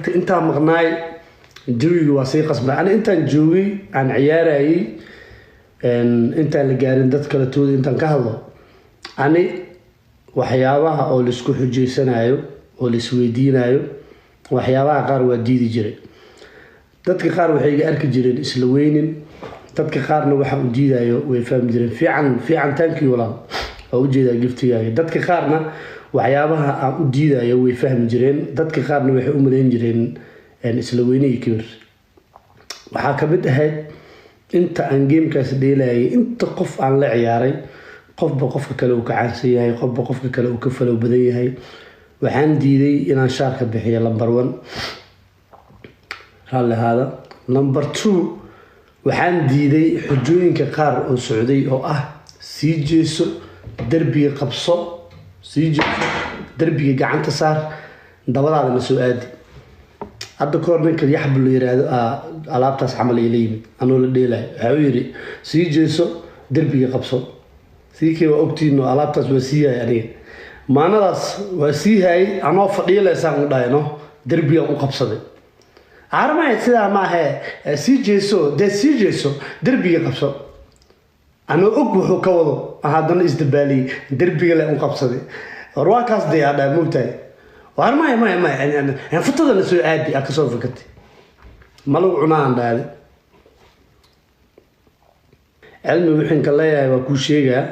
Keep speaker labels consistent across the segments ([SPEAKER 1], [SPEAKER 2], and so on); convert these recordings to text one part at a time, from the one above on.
[SPEAKER 1] tagtay intaan maqnaay jawiga waa sii qasbay ana intaan joogay aan ciyaarayay intaan la gaarin dad kala tooda intaan ka hadlo ani waxyaabaha oo la isku xujeysanayo oo la isweydiinayo waxyaabaha qaar waa diidi jiray dadka qaar waxay iga arki jireen isla weynin dadka qaarna waxa uu diidayo way fahmi jireen fiican thank you walaal oo u jeedaa giftigaaga dadka qaarna waxyaabaha aan u diidayo way fahmi jireen dadka qaarna waxay u maleyn jireen isla weyniga kibir waxaa ka mid ahayd inta aan gamekaas dheelayay inta qof aan la ciyaaray qofba qofka kale uu ka caansan yahay qofba qofka kale uu ka falow badan yahay waxaan diiday inaan shaarka bixiyo number 1 hal hada number 2 waxaan diiday xujooyinka qaar oo socday oo ah sii jeeso darbiga qabso sii jeeso darbiga gacanta saar dabadaada ma soo aadi hadda koor ninka yaxbul yiraahdo alaabtaas camal ay leeyimid anoo la dheelay waxa uu yiri sii jeeso darbiga qabso siikii waa ogtiino alaabtaas waa sii yahay aniga maanadaas waa sii hay anoo fadhiilaysan u dhayno darbiga u qabsaday armay sida ma ahe sii jeeso darbiga qabso anoo og wuxuu ka wado haddana isdabaali darbiga la u qabsaday warwaakaas diyaada mugtay warmay aan futada la soo aadi ka soo fakatay malaw cunaan dhaade cilmi wixin ka leeyahay waa ku sheegaa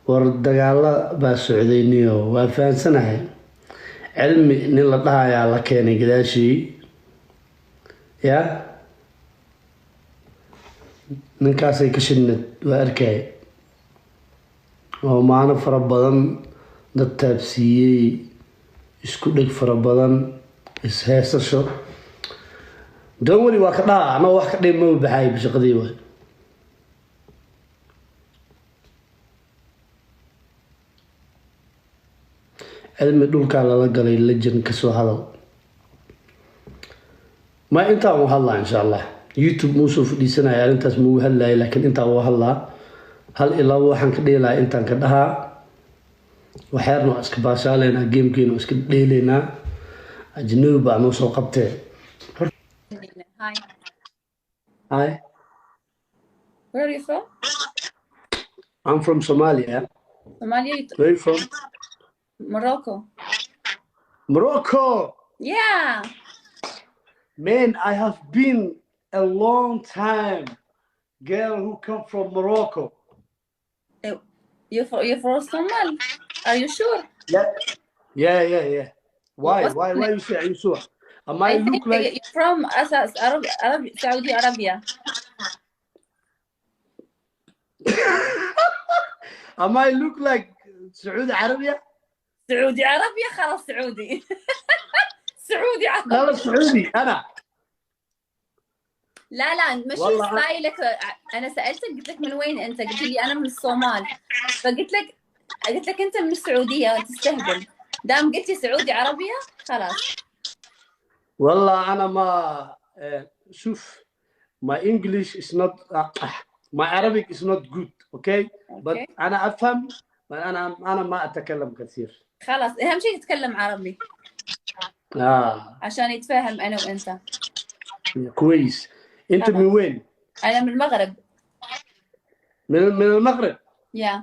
[SPEAKER 1] war dagaala baa socdayniyo waa faansanahay cilmi nin la dhahayaa la keenay gadaashii ya ninkaasay ka shidnad waa arkay oo maano fara badan dad taabsiiyey isku dheg fara badan isheesasho doon weli waa ka dhaha anoo wax ka dhib ma baxay bishaqadii waay cilmi dhulkaa lala galay lajan kasoo hadal ma intaa uu hadlaa insha allah youtube muusoo fadhiisanaya arrintaas muu hadlaya laakiin intaa uu hadlaa hal ilaa waxaan ka dheelaa intaan ka dhahaa waxyaarna waa iska baashaaleynaa gamekeena waa iska dheelaynaa ajnabi baa noo soo qabtee Hi.
[SPEAKER 2] Where are you from?
[SPEAKER 1] I'm from Somalia.
[SPEAKER 2] Somalia?
[SPEAKER 1] Where are you from?
[SPEAKER 2] Morocco.
[SPEAKER 1] Morocco!
[SPEAKER 2] Yeah!
[SPEAKER 1] Man, I have been a long time girl who come from Morocco.
[SPEAKER 2] You're from Somal? Are you sure?
[SPEAKER 1] Yeah. Why you say, are you sure? Am I look like...
[SPEAKER 2] You're from Saudi Arabia.
[SPEAKER 1] Am I look like Saudi Arabia?
[SPEAKER 2] سعودي عربي خلاص سعودي سعودي عربي
[SPEAKER 1] لا سعودي انا
[SPEAKER 2] لا مش ستايلك انا سالتك قلت لك من وين انت قلت لي انا من الصومال فقلت لك انت من السعوديه تستهبل دام قلتي سعودي عربيه خلاص
[SPEAKER 1] والله انا ما شوف my English is not my Arabic is not good okay but انا افهم انا ما اتكلم كثير
[SPEAKER 2] خلاص اهم شيء تتكلم عربي عشان يتفاهم انا وانت
[SPEAKER 1] كويس انت من وين
[SPEAKER 2] انا من المغرب
[SPEAKER 1] من المغرب
[SPEAKER 2] yeah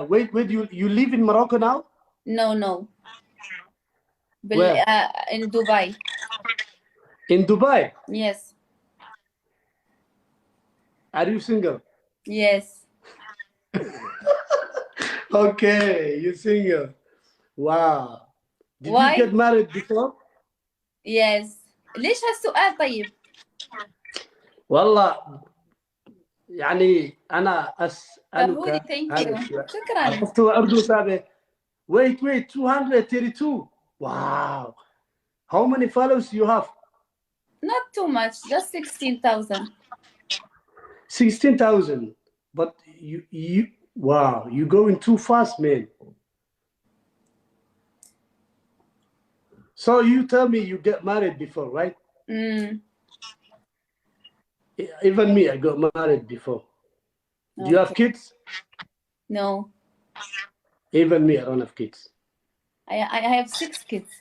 [SPEAKER 1] wait you live in Morocco now
[SPEAKER 2] no in Dubai yes
[SPEAKER 1] are you single
[SPEAKER 2] yes
[SPEAKER 1] okay you're single wow did
[SPEAKER 2] Why?
[SPEAKER 1] you get married before
[SPEAKER 2] yes ليش هالسؤال طيب
[SPEAKER 1] والله يعني انا اسالك
[SPEAKER 2] thank you شكرا
[SPEAKER 1] شفت اردو سابق wait 232 wow how many followers you have
[SPEAKER 2] not too much just 16,000
[SPEAKER 1] 16,000 but you wow you're going too fast man so you tell me you get married before right even me I got married before do you have kids
[SPEAKER 2] no
[SPEAKER 1] even me I don't have kids
[SPEAKER 2] I have 6 kids.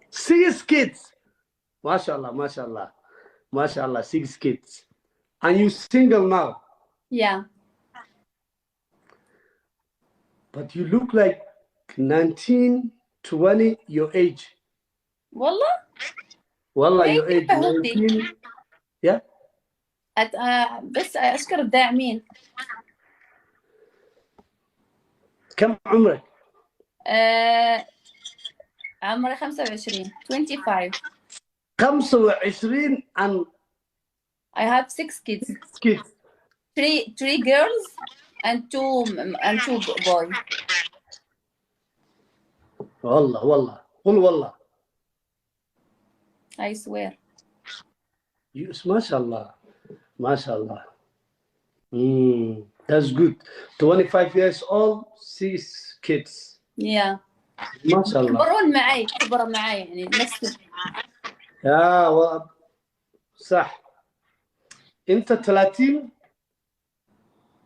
[SPEAKER 1] 6 kids. MashaAllah, MashaAllah, MashaAllah, 6 kids. And you single now?
[SPEAKER 2] Yeah.
[SPEAKER 1] But you look like 19, 20, your age.
[SPEAKER 2] والله
[SPEAKER 1] Your age 19. Yeah.
[SPEAKER 2] بس أشكر الداعمين.
[SPEAKER 1] كم عمرك؟
[SPEAKER 2] عمري 25. 25.
[SPEAKER 1] 25 and
[SPEAKER 2] I have 6 kids.
[SPEAKER 1] 6 kids.
[SPEAKER 2] 3 girls and 2 boys.
[SPEAKER 1] والله قل والله.
[SPEAKER 2] I swear.
[SPEAKER 1] MashaAllah, MashaAllah. That's good. 25 years old, 6 kids.
[SPEAKER 2] Yeah.
[SPEAKER 1] MashaAllah.
[SPEAKER 2] كبروا معي يعني نفس.
[SPEAKER 1] صح. انت 30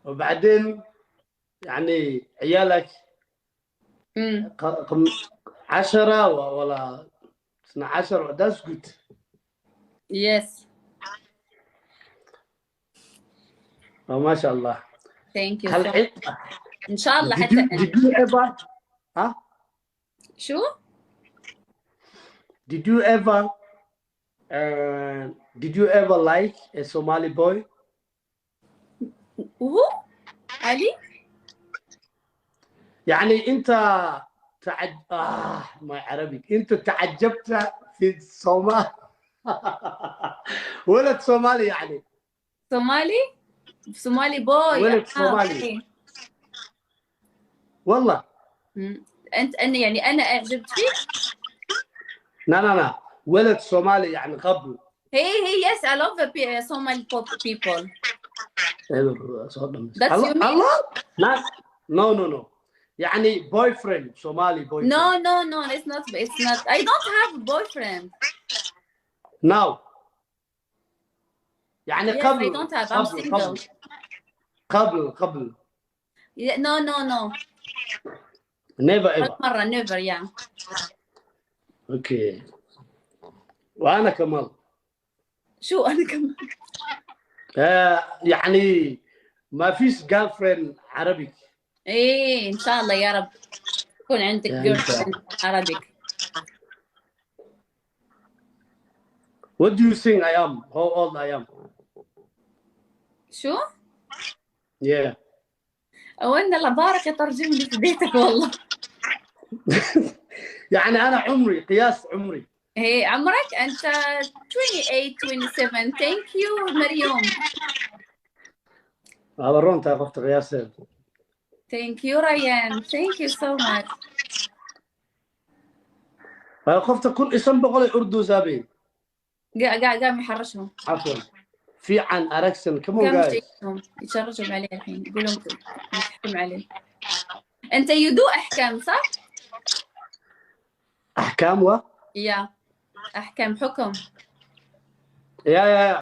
[SPEAKER 1] وبعدين يعني عيالك 10 ولا 12. That's good.
[SPEAKER 2] Yes.
[SPEAKER 1] ما شاء الله.
[SPEAKER 2] Thank you.
[SPEAKER 1] إن
[SPEAKER 2] شاء الله حتى.
[SPEAKER 1] Did you ever?
[SPEAKER 2] شو؟
[SPEAKER 1] Did you ever like a Somali boy?
[SPEAKER 2] وهو؟ علي؟
[SPEAKER 1] يعني أنت ما عربي. أنت تعجبت في الصومال. ولد صومالي يعني.
[SPEAKER 2] Somali boy.
[SPEAKER 1] ولد صومالي. والله.
[SPEAKER 2] أنا يعني أنا أعجبت فيك؟
[SPEAKER 1] لا ولد صومالي يعني قبل.
[SPEAKER 2] Hey, yes, I love the Somali people.
[SPEAKER 1] That's you mean? No. يعني boyfriend, Somali boyfriend.
[SPEAKER 2] No, it's not. I don't have a boyfriend.
[SPEAKER 1] Now. يعني
[SPEAKER 2] yes,
[SPEAKER 1] قبل.
[SPEAKER 2] I don't have. I'm single.
[SPEAKER 1] قبل.
[SPEAKER 2] Yeah, no.
[SPEAKER 1] Never ever.
[SPEAKER 2] مرة never, yeah.
[SPEAKER 1] Okay. وأنا كمان.
[SPEAKER 2] شو أنا كمان؟
[SPEAKER 1] يعني ما فيش girlfriend عربي.
[SPEAKER 2] إيه إن شاء الله يا رب يكون عندك girlfriend عربي.
[SPEAKER 1] What do you think I am? How old I am?
[SPEAKER 2] شو؟
[SPEAKER 1] Yeah.
[SPEAKER 2] وإن الله بارك يترجم لي في بيتك والله.
[SPEAKER 1] يعني أنا عمري قياس عمري.
[SPEAKER 2] إيه عمرك أنت 28 27. Thank you مريم.
[SPEAKER 1] أبرون تعرفت قياسين.
[SPEAKER 2] Thank you ريان. Thank you so much.
[SPEAKER 1] خفت أكون اسم بقول أردو زابين.
[SPEAKER 2] قام يحرشهم.
[SPEAKER 1] عفوا. في عن أركسن كم قاعد.
[SPEAKER 2] يشرجوا عليه الحين يقولون يحكم عليه. أنت يدو أحكام صح؟
[SPEAKER 1] أحكام
[SPEAKER 2] يا أحكام حكم.
[SPEAKER 1] يا